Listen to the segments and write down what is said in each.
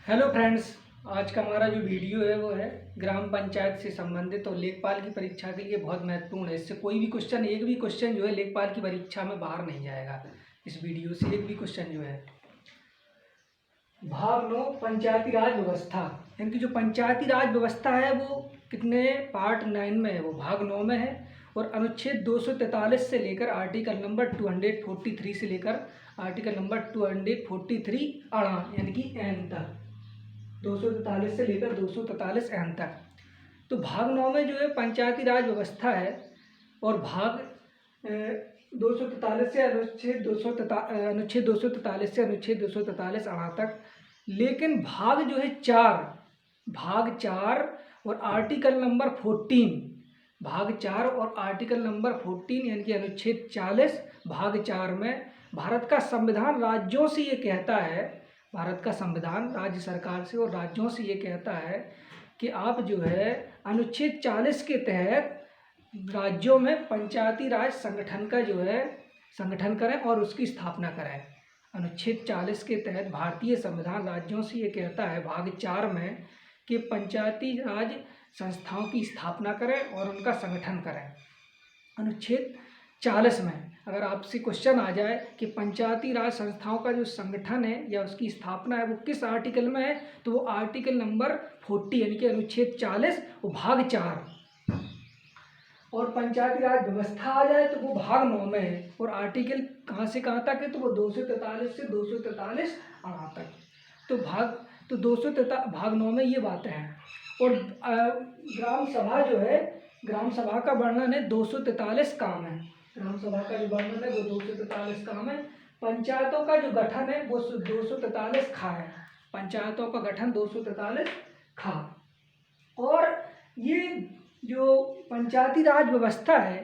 Hello friends. आज का हमारा जो वीडियो है वो है ग्राम पंचायत से संबंधित और लेखपाल की परीक्षा के लिए बहुत महत्वपूर्ण है। इससे कोई भी क्वेश्चन, एक भी क्वेश्चन जो है लेखपाल की परीक्षा में बाहर नहीं जाएगा। इस वीडियो से एक भी क्वेश्चन जो है भाग 9 पंचायती राज व्यवस्था, यानी कि जो पंचायती राज व्यवस्था है वो कितने पार्ट 9 में है, वो भाग 9 में है। और अनुच्छेद 243 से लेकर आर्टिकल नंबर 243 से लेकर आर्टिकल नंबर 243 अड़ा यानी कि एन तक, 243 से लेकर 243 एन तक। तो भाग 9 में जो है पंचायती राज व्यवस्था है और भाग 243 से अनुच्छेद 243 से अनुच्छेद 243 अड़ा तक। लेकिन भाग जो है 4, भाग 4 और आर्टिकल नंबर 14, भाग 4 और आर्टिकल नंबर 14 यानी कि अनुच्छेद 40 भाग 4 में भारत का संविधान राज्यों से ये कहता है, भारत का संविधान राज्य सरकार से और राज्यों से ये कहता है कि आप जो है अनुच्छेद 40 के तहत राज्यों में पंचायती राज संगठन का जो है संगठन करें और उसकी स्थापना करें। अनुच्छेद 40 के तहत भारतीय संविधान राज्यों से ये कहता है भाग 4 में कि पंचायती राज संस्थाओं की स्थापना करें और उनका संगठन करें। अनुच्छेद 40 में अगर आपसे क्वेश्चन आ जाए कि पंचायती राज संस्थाओं का जो संगठन है या उसकी स्थापना है वो किस आर्टिकल में है, तो वो आर्टिकल नंबर 40 यानी कि अनुच्छेद 40 वो भाग 4। और पंचायती राज व्यवस्था आ जाए तो वो भाग 9 में है। और आर्टिकल कहाँ से कहाँ तक है, तो वो 243 से 243 अड़ा तक। तो भाग 9 में ये बातें हैं। और ग्राम सभा जो है, ग्राम सभा का वर्णन है 243 काम है। ग्राम सभा का जो वर्णन है वो 243 काम है। पंचायतों का जो गठन है वो 243 खा है। पंचायतों का गठन 243 खा। और ये जो पंचायती राज व्यवस्था है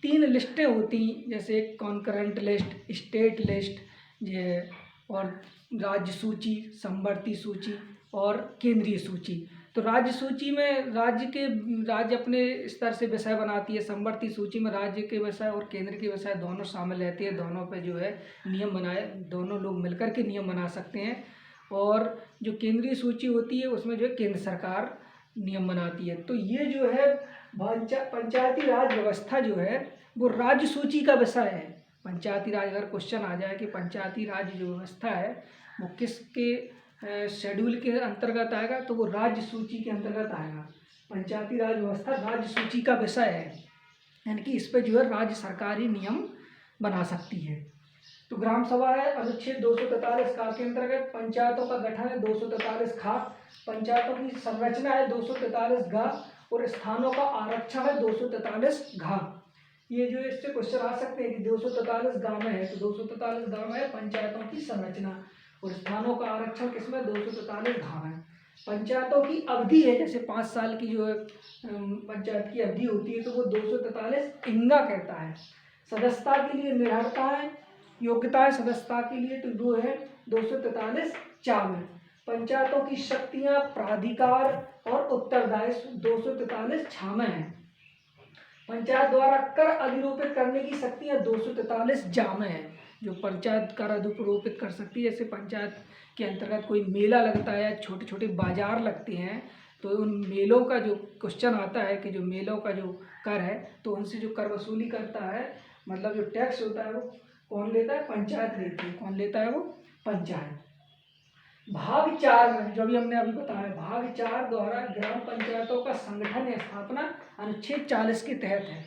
3 लिस्टें होती, जैसे कॉन्करेंट लिस्ट, स्टेट लिस्ट, ये और राज्य सूची, समवर्ती सूची और केंद्रीय सूची। तो राज्य सूची में राज्य अपने स्तर से विषय बनाती है, समवर्ती सूची में राज्य के विषय और केंद्र के विषय दोनों शामिल रहते हैं। दोनों पे जो है नियम बनाए, दोनों लोग मिलकर के नियम बना सकते हैं। और जो केंद्रीय सूची होती है उसमें जो है केंद्र सरकार नियम बनाती है। तो ये जो है पंचायती राज व्यवस्था जो है वो राज्य सूची का विषय है। पंचायती राज, अगर क्वेश्चन आ जाए कि पंचायती राज जो व्यवस्था है वो किसके शेड्यूल के अंतर्गत आएगा, तो वो राज्य सूची के अंतर्गत आएगा। पंचायती राज व्यवस्था राज्य सूची का विषय है, यानी कि इस पर जो है राज्य सरकार ही नियम बना सकती है। तो ग्राम सभा है अनुच्छेद 243 का के अंतर्गत। पंचायतों का गठन है 243 खा। पंचायतों की संरचना है 243 घ और स्थानों का आरक्षण है 243 घा। ये जो इससे क्वेश्चन आ सकते हैं कि 243 गांव में है, तो 243 गांव में है पंचायतों की संरचना और स्थानों का आरक्षण किसमें 243 घा है। पंचायतों की अवधि है, जैसे 5 साल की जो है पंचायत की अवधि होती है, तो वो 243 इंगा कहता है। सदस्यता के लिए निर्धारताएं, योग्यताएं सदस्यता के लिए, तो वो है 243 चाव है। पंचायतों की शक्तियां, प्राधिकार और उत्तरदायित्व 243 छामे हैं। पंचायत द्वारा कर अधिरोपित करने की शक्तियां 243 जामे हैं। जो पंचायत कर अधिरोपित कर सकती है, जैसे पंचायत के अंतर्गत कोई मेला लगता है, छोटे छोटे बाजार लगते हैं, तो उन मेलों का जो क्वेश्चन आता है कि जो मेलों का जो कर है, तो उनसे जो कर वसूली करता है, मतलब जो टैक्स होता है वो कौन लेता है, पंचायत लेती है। कौन लेता है, वो पंचायत। भाग 4 में जो भी हमने अभी बताया, भाग 4 द्वारा ग्राम पंचायतों का संगठन या स्थापना अनुच्छेद 40 के तहत है।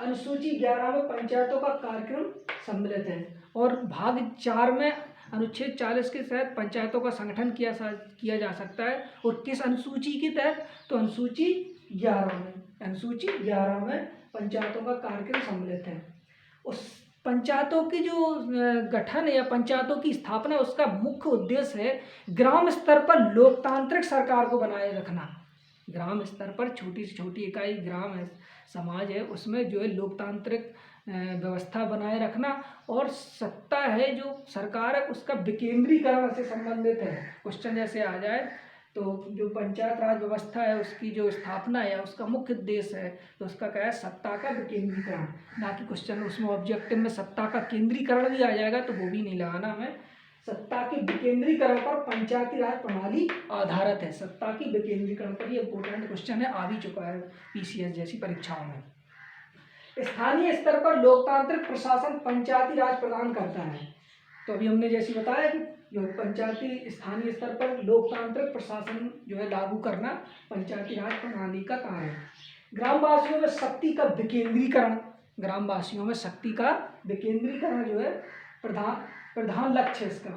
अनुसूची 11 में पंचायतों का कार्यक्रम सम्मिलित है। और भाग 4 में अनुच्छेद 40 के तहत पंचायतों का संगठन किया जा सकता है। और किस अनुसूची के तहत, तो अनुसूची 11 में, अनुसूची 11 में पंचायतों का कार्यक्रम सम्मिलित है। उस पंचायतों की जो गठन या पंचायतों की स्थापना, उसका मुख्य उद्देश्य है ग्राम स्तर पर लोकतांत्रिक सरकार को बनाए रखना। ग्राम स्तर पर छोटी से छोटी इकाई ग्राम है, समाज है, उसमें जो है लोकतांत्रिक व्यवस्था बनाए रखना। और सत्ता है जो सरकार है उसका विकेंद्रीकरण से संबंधित है। क्वेश्चन जैसे आ जाए तो जो पंचायत राज व्यवस्था है उसकी जो स्थापना है उसका मुख्य उद्देश्य है, तो उसका क्या है, सत्ता का विकेंद्रीकरण। ना कि क्वेश्चन उसमें ऑब्जेक्टिव में सत्ता का केंद्रीकरण भी आ जाएगा तो वो भी नहीं लगाना हमें, सत्ता के विकेंद्रीकरण पर पंचायती राज प्रणाली आधारित है। सत्ता की विकेंद्रीकरण पर, ये इंपॉर्टेंट क्वेश्चन है, आ भी चुका है पीसीएस जैसी परीक्षाओं में। स्थानीय स्तर पर लोकतांत्रिक प्रशासन पंचायती राज प्रदान करता है। तो अभी हमने जैसे बताया कि जो पंचायती स्थानीय स्तर पर लोकतांत्रिक प्रशासन जो है लागू करना पंचायती राज प्रणाली का कार्य है। ग्रामवासियों में शक्ति का विकेंद्रीकरण, ग्रामवासियों में शक्ति का विकेंद्रीकरण जो है प्रधान लक्ष्य है इसका।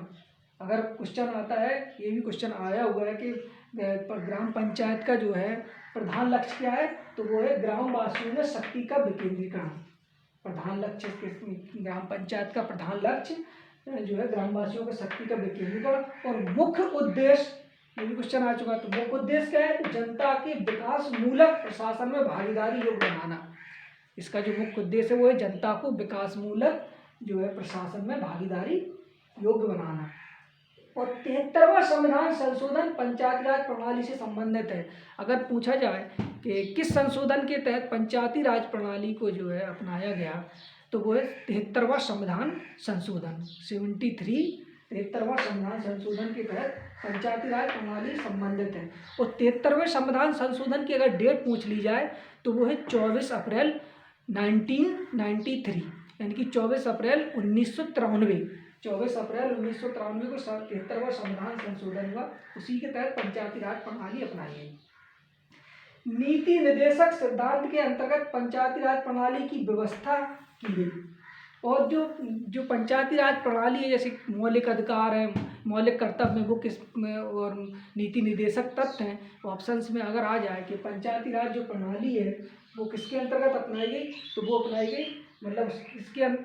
अगर क्वेश्चन आता है, ये भी क्वेश्चन आया हुआ है कि ग्राम पंचायत का जो है प्रधान लक्ष्य क्या है, तो वो है ग्रामवासियों में शक्ति का विकेंद्रीकरण। प्रधान लक्ष्य, ग्राम पंचायत का प्रधान लक्ष्य जो है ग्रामवासियों के शक्ति का विकेंद्रीकरण। और मुख्य उद्देश्य, ये भी क्वेश्चन आ चुका है, तो मुख्य उद्देश्य क्या है, जनता के विकास मूलक प्रशासन में भागीदारी योग बनाना। इसका जो मुख्य उद्देश्य है वो है जनता को विकास मूलक जो है प्रशासन में भागीदारी योग्य बनाना। और 73वां संविधान संशोधन पंचायती राज प्रणाली से संबंधित है। अगर पूछा जाए कि किस संशोधन के तहत पंचायती राज प्रणाली को जो है अपनाया गया, तो वो है 73वां संविधान संशोधन, 73वां संविधान संशोधन के तहत पंचायती राज प्रणाली संबंधित है। और 73वें संविधान संशोधन की अगर डेट पूछ ली जाए तो वो है 24 अप्रैल 1993, यानी कि 24 अप्रैल 1993। 24 अप्रैल 1993 को 73वां संविधान संशोधन हुआ, उसी के तहत पंचायती राज प्रणाली अपनाई गई। नीति निर्देशक सिद्धांत के अंतर्गत पंचायती राज प्रणाली की व्यवस्था की गई। और जो पंचायती राज प्रणाली है, जैसे मौलिक अधिकार है, मौलिक कर्तव्य है, वो किस में, और नीति निर्देशक तत्व हैं, ऑप्शंस में अगर आ जाए कि पंचायती राज जो प्रणाली है वो किसके अंतर्गत अपनाई गई, तो वो अपनाई गई, मतलब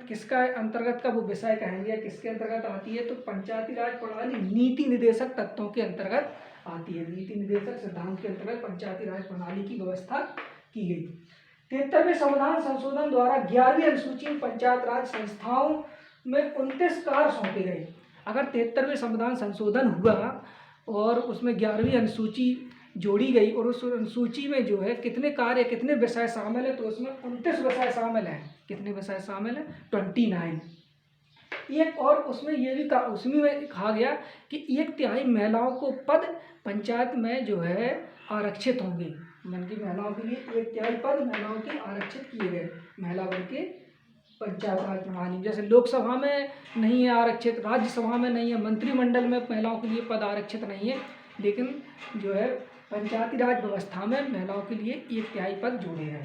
किसका अंतर्गत का वो विषय कहेंगे या किसके अंतर्गत आती है, तो पंचायती राज प्रणाली नीति निर्देशक तत्वों के अंतर्गत आती है। नीति निर्देशक सिद्धांत के अंतर्गत पंचायती राज प्रणाली की व्यवस्था की गई। 73वें संविधान संशोधन द्वारा 11वीं अनुसूची में पंचायत राज संस्थाओं में 29 कार्य सौंपे गए। अगर 73वें संविधान संशोधन हुआ और उसमें 11वीं अनुसूची जोड़ी गई और उस अनुसूची में जो है कितने कार्य, कितने विषय शामिल है, तो उसमें 29 विषय शामिल हैं। कितने विषय शामिल हैं? 29। एक और उसमें ये भी उसमें कहा गया कि 1/3 महिलाओं को पद पंचायत में जो है आरक्षित होंगे, यानी कि महिलाओं के लिए 1/3 पद महिलाओं के आरक्षित किए गए महिला वर्ग के पंचायत राज प्रणाली। जैसे लोकसभा में नहीं है आरक्षित, राज्यसभा में नहीं है, मंत्रिमंडल में महिलाओं के लिए पद आरक्षित नहीं है, लेकिन जो है पंचायती राज व्यवस्था में महिलाओं के लिए 1/3 पद जोड़े गए।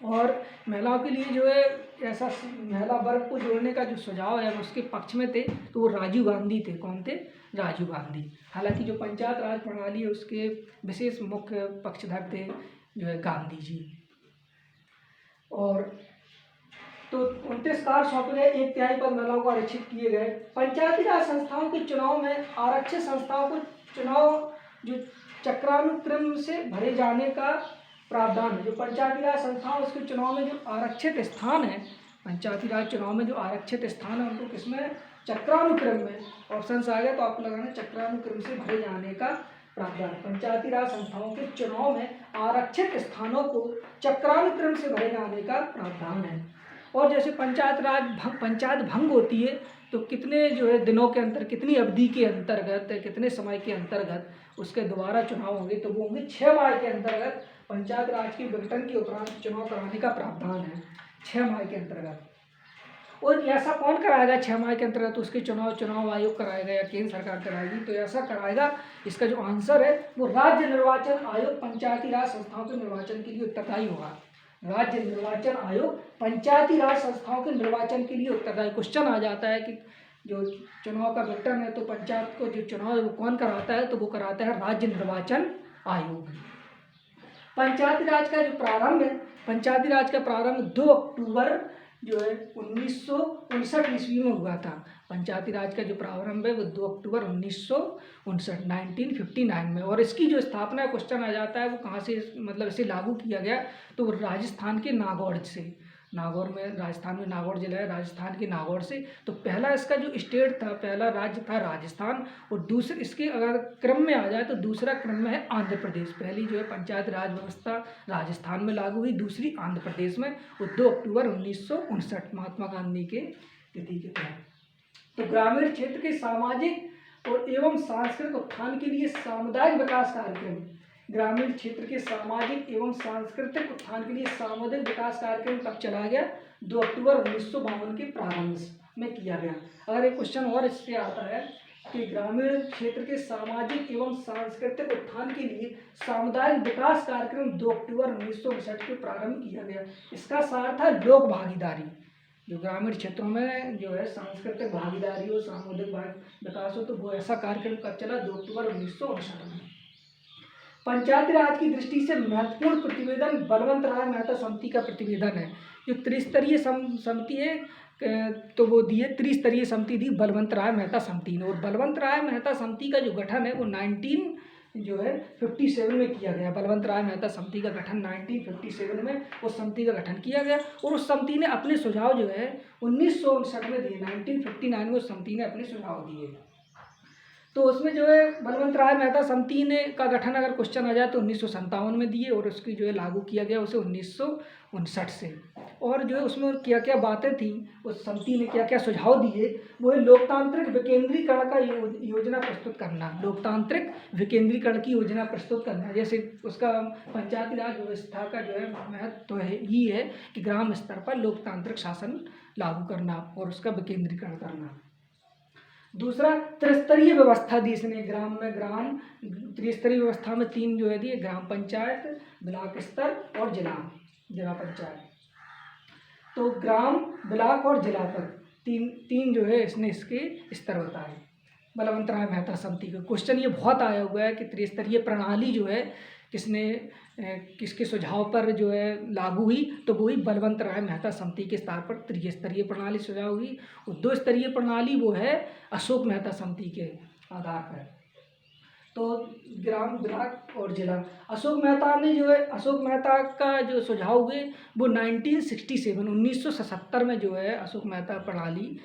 और महिलाओं के लिए जो है ऐसा महिला वर्ग को जोड़ने का जो सुझाव है उसके पक्ष में थे, तो वो राजीव गांधी थे। कौन थे? राजीव गांधी। हालांकि जो पंचायत राज प्रणाली है उसके विशेष मुख्य पक्षधर थे जो है गांधी जी। और तो 29 कार्य सौंपे गए, 1/3 पद महिलाओं को आरक्षित किए गए। पंचायती राज संस्थाओं के चुनाव में आरक्षित संस्थाओं को चुनाव जो चक्रानुक्रम से भरे जाने का प्रावधान है। जो पंचायती राज संस्थाओं उसके चुनाव में जो आरक्षित स्थान है, पंचायती राज चुनाव में जो आरक्षित स्थान है उनको किसमें? चक्रानुक्रम में। ऑप्शन आ गया तो आप लगाना चक्रानुक्रम से भरे जाने का प्रावधान। पंचायती राज संस्थाओं के चुनाव में आरक्षित स्थानों को चक्रानुक्रम से भरे जाने का प्रावधान है। और जैसे पंचायत भंग होती है तो कितने जो है दिनों के अंतर, कितनी अवधि के अंतर्गत, कितने समय के अंतर्गत उसके दोबारा चुनाव होंगे, तो वो होंगे 6 माह के अंतर्गत। पंचायत राज के विघटन के उपरांत चुनाव कराने का प्रावधान है 6 माह के अंतर्गत। और ऐसा कौन कराएगा 6 माह के अंतर्गत? उसके चुनाव आयोग कराएगा या केंद्र सरकार कराएगी? तो ऐसा कराएगा, इसका जो आंसर है वो राज्य निर्वाचन आयोग पंचायती राज संस्थाओं के निर्वाचन के लिए उत्तरदायी होगा। राज्य निर्वाचन आयोग पंचायती राज संस्थाओं के निर्वाचन के लिए उत्तरदायी। क्वेश्चन आ जाता है कि जो चुनाव का विघटन है तो पंचायत को जो चुनाव है वो कौन कराता है? तो वो कराता है राज्य निर्वाचन आयोग। पंचायती राज का जो प्रारंभ है, पंचायती राज का प्रारंभ 2 अक्टूबर जो है 1959 ईस्वी में हुआ था। पंचायती राज का जो प्रारंभ है वो 2 अक्टूबर 1959 में। और इसकी जो स्थापना क्वेश्चन आ जाता है वो कहाँ से, मतलब इसे लागू किया गया, तो राजस्थान के नागौर से। नागौर में, राजस्थान में नागौर जिला है, राजस्थान के नागौर से। तो पहला इसका जो स्टेट था, पहला राज्य था राजस्थान, और दूसरे इसके अगर क्रम में आ जाए तो दूसरा क्रम में है आंध्र प्रदेश। पहली जो है पंचायत राज व्यवस्था राजस्थान में लागू हुई, दूसरी आंध्र प्रदेश में, वो 2 अक्टूबर 1959 महात्मा गांधी के तिथि के तहत। तो ग्रामीण क्षेत्र के सामाजिक और एवं सांस्कृतिक उत्थान के लिए सामुदायिक विकास कार्यक्रम, ग्रामीण क्षेत्र के सामाजिक एवं सांस्कृतिक उत्थान के लिए सामुदायिक विकास कार्यक्रम कब चलाया गया? 2 अक्टूबर 1952 के प्रारंभ में किया गया। अगर एक क्वेश्चन और इससे आता है कि ग्रामीण क्षेत्र के सामाजिक एवं सांस्कृतिक उत्थान के लिए सामुदायिक विकास कार्यक्रम 2 अक्टूबर 1959 के प्रारंभ किया गया। इसका सार था लोक भागीदारी। जो ग्रामीण क्षेत्रों में जो है सांस्कृतिक भागीदारी हो, सामुदायिक विकास हो, तो वो ऐसा कार्यक्रम कब चला? 2 अक्टूबर 1959 में। पंचायती राज की दृष्टि से महत्वपूर्ण प्रतिवेदन बलवंत राय मेहता समिति का प्रतिवेदन है। जो त्रिस्तरीय समिति है, तो वो दी है, त्रिस्तरीय समिति दी बलवंत राय मेहता समिति ने। और बलवंत राय मेहता समिति का जो गठन है वो 1957 में किया गया। बलवंत राय मेहता समिति का गठन 1957 में उस समिति का गठन किया गया, और उस समिति ने अपने सुझाव जो है 1959 में दिए। 1959 में उस समिति ने अपने सुझाव दिए। तो उसमें जो है बलवंत राय मेहता समिति ने का गठन अगर क्वेश्चन आ जाए तो 1957 में दिए, और उसकी जो है लागू किया गया उसे 1959 से। और जो है उसमें क्या क्या बातें थी, उस समिति ने क्या क्या सुझाव दिए, वो है लोकतांत्रिक विकेंद्रीकरण का योजना प्रस्तुत करना। लोकतांत्रिक विकेंद्रीकरण की योजना प्रस्तुत करना, जैसे उसका पंचायती राज व्यवस्था का जो है महत्व तो है ही है कि ग्राम स्तर पर लोकतांत्रिक शासन लागू करना और उसका विकेंद्रीकरण करना। दूसरा, त्रिस्तरीय व्यवस्था दी इसने। ग्राम त्रिस्तरीय व्यवस्था में 3 जो है दिए, ग्राम पंचायत, ब्लॉक स्तर और जिला पंचायत। तो ग्राम, ब्लॉक और जिला पर तीन जो है इसने इसके स्तर बताए बलवंत राय मेहता समिति का। क्वेश्चन ये बहुत आया हुआ है कि त्रिस्तरीय प्रणाली जो है किसके सुझाव पर जो है लागू हुई, तो वो ही बलवंत राय मेहता समिति के स्तर पर त्रिस्तरीय प्रणाली सुझाव हुई। और 2 स्तरीय प्रणाली वो है अशोक मेहता समिति के आधार पर। तो ग्राम, ब्लॉक और जिला, अशोक मेहता का जो सुझाव हुए वो 1977 में जो है अशोक मेहता प्रणाली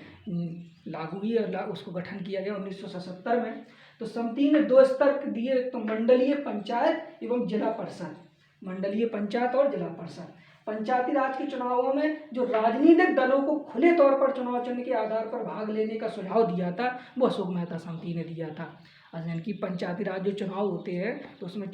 लागू हुई और उसको गठन किया गया 1977 में। तो समिति ने 2 स्तर दिए, तो मंडलीय पंचायत एवं जिला परिषद। मंडलीय पंचायत और जिला परिषद। पंचायती राज के चुनावों में जो राजनीतिक दलों को खुले तौर पर चुनाव चिन्ह के आधार पर भाग लेने का सुझाव दिया था वो अशोक मेहता समिति ने दिया था। यानी कि पंचायती राज जो चुनाव होते हैं तो उसमें